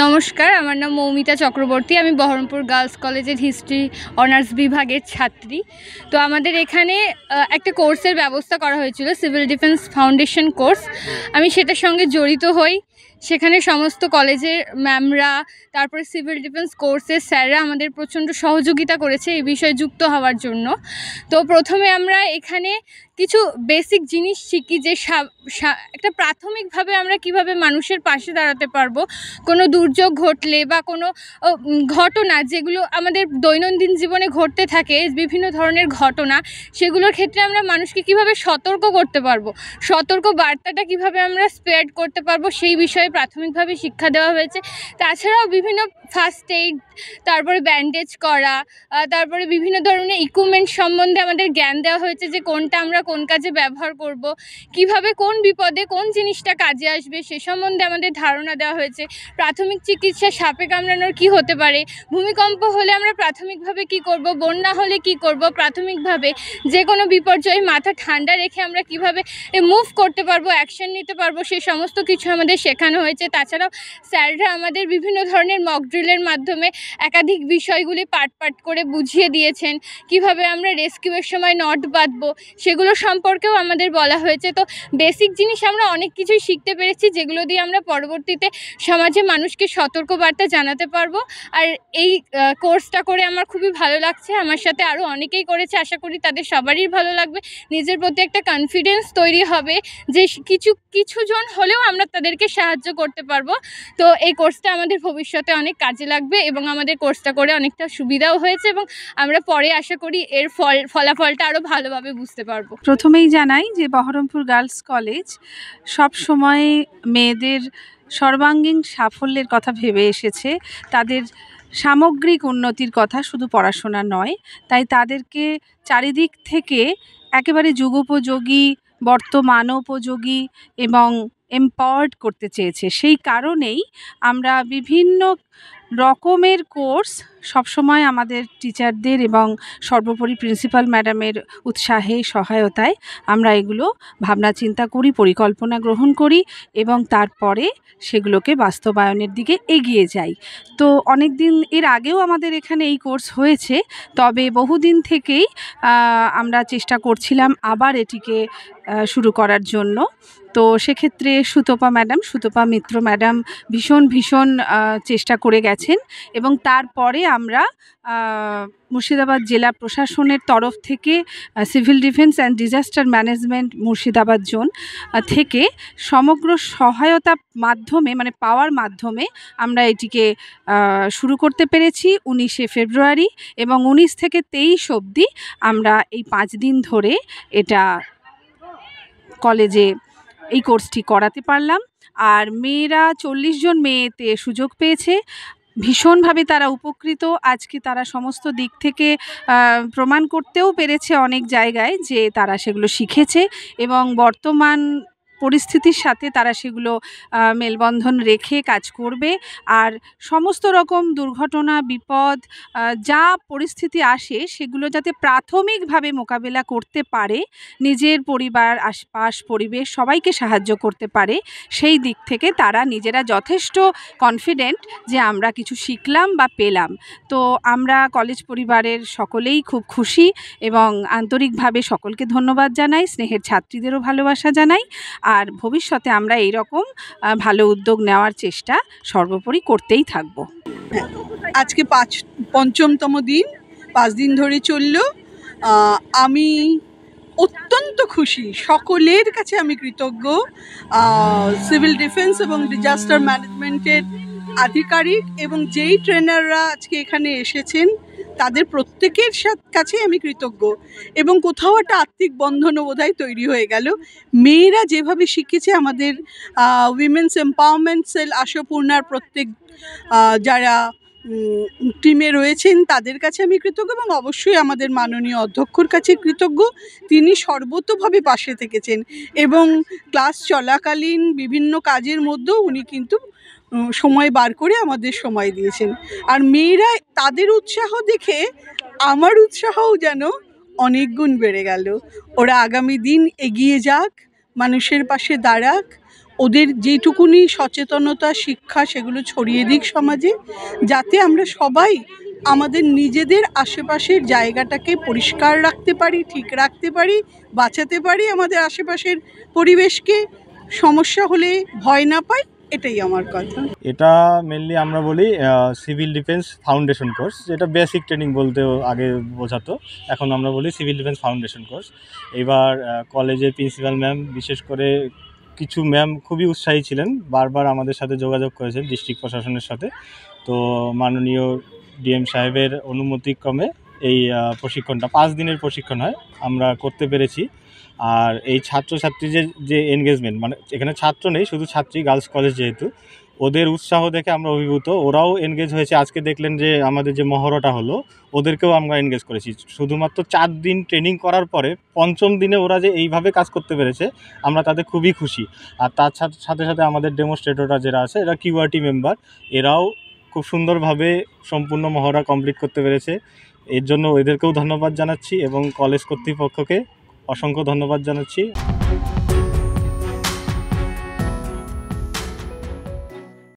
নমস্কার, আমার নাম মৌমিতা চক্রবর্তী। আমি বহরমপুর গার্লস কলেজের হিস্ট্রি অনার্স বিভাগের ছাত্রী। তো আমাদের এখানে একটা কোর্সের ব্যবস্থা করা হয়েছিল, সিভিল ডিফেন্স ফাউন্ডেশন কোর্স। আমি সেটার সঙ্গে জড়িত হই। সেখানে সমস্ত কলেজের ম্যামরা, তারপরে সিভিল ডিফেন্স কোর্সের স্যাররা আমাদের প্রচণ্ড সহযোগিতা করেছে এই বিষয়ে যুক্ত হওয়ার জন্য। তো প্রথমে আমরা এখানে কিছু বেসিক জিনিস শিখি, যে একটা প্রাথমিকভাবে আমরা কিভাবে মানুষের পাশে দাঁড়াতে পারবো কোনো দুর্যোগ ঘটলে বা কোনো ঘটনা যেগুলো আমাদের দৈনন্দিন জীবনে ঘটতে থাকে, বিভিন্ন ধরনের ঘটনা, সেগুলোর ক্ষেত্রে আমরা মানুষকে কিভাবে সতর্ক করতে পারবো, সতর্ক বার্তাটা কিভাবে আমরা স্প্রেড করতে পারবো, সেই বিষয়ে প্রাথমিকভাবে শিক্ষা দেওয়া হয়েছে। তাছাড়াও বিভিন্ন ফার্স্ট এইড, তারপরে ব্যান্ডেজ করা, তারপরে বিভিন্ন ধরনের ইকুইপমেন্ট সম্বন্ধে আমাদের জ্ঞান দেওয়া হয়েছে, যে কোনটা আমরা কোন কাজে ব্যবহার করব, কিভাবে কোন বিপদে কোন জিনিসটা কাজে আসবে সে সম্বন্ধে আমাদের ধারণা দেওয়া হয়েছে। প্রাথমিক চিকিৎসা, সাপে কামড়ানোর কী হতে পারে, ভূমিকম্প হলে আমরা প্রাথমিকভাবে কি করব, বন্যা হলে কি করব, প্রাথমিকভাবে যে কোনো বিপর্যয়ে মাথা ঠান্ডা রেখে আমরা কিভাবে মুভ করতে পারবো, অ্যাকশন নিতে পারবো, সেই সমস্ত কিছু আমাদের শেখানো হয়েছে। তাছাড়াও স্যাররা আমাদের বিভিন্ন ধরনের মক ড্রিলের মাধ্যমে একাধিক বিষয়গুলি পার্ট পার্ট করে বুঝিয়ে দিয়েছেন। কিভাবে আমরা রেস্কিউয়ের সময় নট বাঁধবো সেগুলো সম্পর্কেও আমাদের বলা হয়েছে। তো বেসিক জিনিস আমরা অনেক কিছুই শিখতে পেরেছি, যেগুলো দিয়ে আমরা পরবর্তীতে সমাজে মানুষকে সতর্কবার্তা জানাতে পারবো। আর এই কোর্সটা করে আমার খুবই ভালো লাগছে। আমার সাথে আরও অনেকেই করেছে, আশা করি তাদের সবারই ভালো লাগবে। নিজের প্রতি একটা কনফিডেন্স তৈরি হবে যে কিছু জন হলেও আমরা তাদেরকে সাহায্য করতে পারবো। তো এই কোর্সটা আমাদের ভবিষ্যতে অনেক কাজে লাগবে এবং আমাদের কোর্সটা করে অনেকটা সুবিধাও হয়েছে, এবং আমরা পরে আশা করি এর ফলাফলটা আরও ভালোভাবে বুঝতে পারবো। প্রথমেই জানাই যে বহরমপুর গার্লস কলেজ সব সময় মেয়েদের সর্বাঙ্গীন সাফল্যের কথা ভেবে এসেছে, তাদের সামগ্রিক উন্নতির কথা, শুধু পড়াশোনা নয়। তাই তাদেরকে চারিদিক থেকে একেবারে যুগোপযোগী, বর্তমানোপযোগী এবং এম্পাওয়ার্ড করতে চেয়েছে। সেই কারণেই আমরা বিভিন্ন রকমের কোর্স সবসময় আমাদের টিচারদের এবং সর্বোপরি প্রিন্সিপাল ম্যাডামের উৎসাহে, সহায়তায় আমরা এগুলো ভাবনা চিন্তা করি, পরিকল্পনা গ্রহণ করি এবং তারপরে সেগুলোকে বাস্তবায়নের দিকে এগিয়ে যাই। তো অনেক দিন এর আগেও আমাদের এখানে এই কোর্স হয়েছে, তবে বহুদিন থেকেই আমরা চেষ্টা করছিলাম আবার এটিকে শুরু করার জন্য। তো সেক্ষেত্রে সুতপা মিত্র ম্যাডাম ভীষণ চেষ্টা করে গেছেন এবং তারপরে আমরা মুর্শিদাবাদ জেলা প্রশাসনের তরফ থেকে civil defence and disaster management Murshidabad zone থেকে সমগ্র সহায়তা মাধ্যমে, মানে পাওয়ার মাধ্যমে আমরা এটিকে শুরু করতে পেরেছি 19শে ফেব্রুয়ারি, এবং 19 থেকে 23 অবধি আমরা এই 5 দিন ধরে এটা কলেজে এই কোর্সটি করাতে পারলাম। আর মেয়েরা 40 জন মেয়েতে সুযোগ পেয়েছে, ভীষণভাবে তারা উপকৃত। আজকে তারা সমস্ত দিক থেকে প্রমাণ করতেও পেরেছে অনেক জায়গায় যে তারা সেগুলো শিখেছে এবং বর্তমান পরিস্থিতির সাথে তারা সেগুলো মেলবন্ধন রেখে কাজ করবে। আর সমস্ত রকম দুর্ঘটনা, বিপদ, যা পরিস্থিতি আসে সেগুলো যাতে প্রাথমিকভাবে মোকাবেলা করতে পারে, নিজের পরিবার, আশপাশ, পরিবেশ সবাইকে সাহায্য করতে পারে, সেই দিক থেকে তারা নিজেরা যথেষ্ট কনফিডেন্ট যে আমরা কিছু শিখলাম বা পেলাম। তো আমরা কলেজ পরিবারের সকলেই খুব খুশি এবং আন্তরিকভাবে সকলকে ধন্যবাদ জানাই, স্নেহের ছাত্রীদেরও ভালোবাসা জানাই। আর ভবিষ্যতে আমরা এই রকম ভালো উদ্যোগ নেওয়ার চেষ্টা সর্বোপরি করতেই থাকব। আজকে পঞ্চমতম দিন, 5 দিন ধরে চলল। আমি অত্যন্ত খুশি, সকলের কাছে আমি কৃতজ্ঞ। সিভিল ডিফেন্স এবং ডিজাস্টার ম্যানেজমেন্টের আধিকারিক এবং যেই ট্রেনাররা আজকে এখানে এসেছেন তাদের প্রত্যেকের কাছে আমি কৃতজ্ঞ। এবং কোথাও একটা আত্মিক বন্ধনও বোধহয় তৈরি হয়ে গেল। মেয়েরা যেভাবে শিখেছে, আমাদের উইমেন্স এম্পাওয়ারমেন্ট সেল আশাপূর্ণার প্রত্যেক যারা টিমে রয়েছেন তাদের কাছে আমি কৃতজ্ঞ এবং অবশ্যই আমাদের মাননীয় অধ্যক্ষর কাছে কৃতজ্ঞ। তিনি সর্বতোভাবে পাশে থেকেছেন এবং ক্লাস চলাকালীন বিভিন্ন কাজের মধ্যেও উনি কিন্তু সময় বার করে আমাদের সময় দিয়েছেন। আর মেয়েরা, তাদের উৎসাহ দেখে আমার উৎসাহও যেন অনেক গুণ বেড়ে গেল। ওরা আগামী দিন এগিয়ে যাক, মানুষের পাশে দাঁড়াক, ওদের যেটুকুনি সচেতনতা শিক্ষা সেগুলো ছড়িয়ে দিক সমাজে, যাতে আমরা সবাই আমাদের নিজেদের আশেপাশের জায়গাটাকে পরিষ্কার রাখতে পারি, ঠিক রাখতে পারি, বাঁচাতে পারি আমাদের আশেপাশের পরিবেশকে, সমস্যা হলে ভয় না পাই। এটাই আমার কথা। এটা মেনলি আমরা বলি সিভিল ডিফেন্স ফাউন্ডেশন কোর্স, যেটা বেসিক ট্রেনিং বলতেও আগে বোঝাতো, এখন আমরা বলি সিভিল ডিফেন্স ফাউন্ডেশন কোর্স। এবার কলেজের প্রিন্সিপাল ম্যাম, বিশেষ করে কিছু ম্যাম খুবই উৎসাহী ছিলেন, বারবার আমাদের সাথে যোগাযোগ করেছেন ডিস্ট্রিক্ট প্রশাসনের সাথে। তো মাননীয় ডিএম সাহেবের অনুমতিক্রমে এই প্রশিক্ষণটা 5 দিনের প্রশিক্ষণ হয়, আমরা করতে পেরেছি। আর এই ছাত্রছাত্রীদের যে এনগেজমেন্ট, মানে এখানে ছাত্র নেই, শুধু ছাত্রী, গার্লস কলেজ যেহেতু, ওদের উৎসাহ দেখে আমরা অভিভূত। ওরাও এনগেজ হয়েছে। আজকে দেখলেন যে আমাদের যে মহড়াটা হলো, ওদেরকেও আমরা এনগেজ করেছি। শুধুমাত্র 4 দিন ট্রেনিং করার পরে 5ম দিনে ওরা যে এইভাবে কাজ করতে পেরেছে, আমরা তাদের খুবই খুশি। আর তার সাথে সাথে আমাদের ডেমনস্ট্রেটররা যারা আছে, এরা কিউআরটি মেম্বার, এরাও খুব সুন্দরভাবে সম্পূর্ণ মহড়া কমপ্লিট করতে পেরেছে। এর জন্য এদেরকেও ধন্যবাদ জানাচ্ছি এবং কলেজ কর্তৃপক্ষকে অসংখ্য ধন্যবাদ জানাচ্ছি।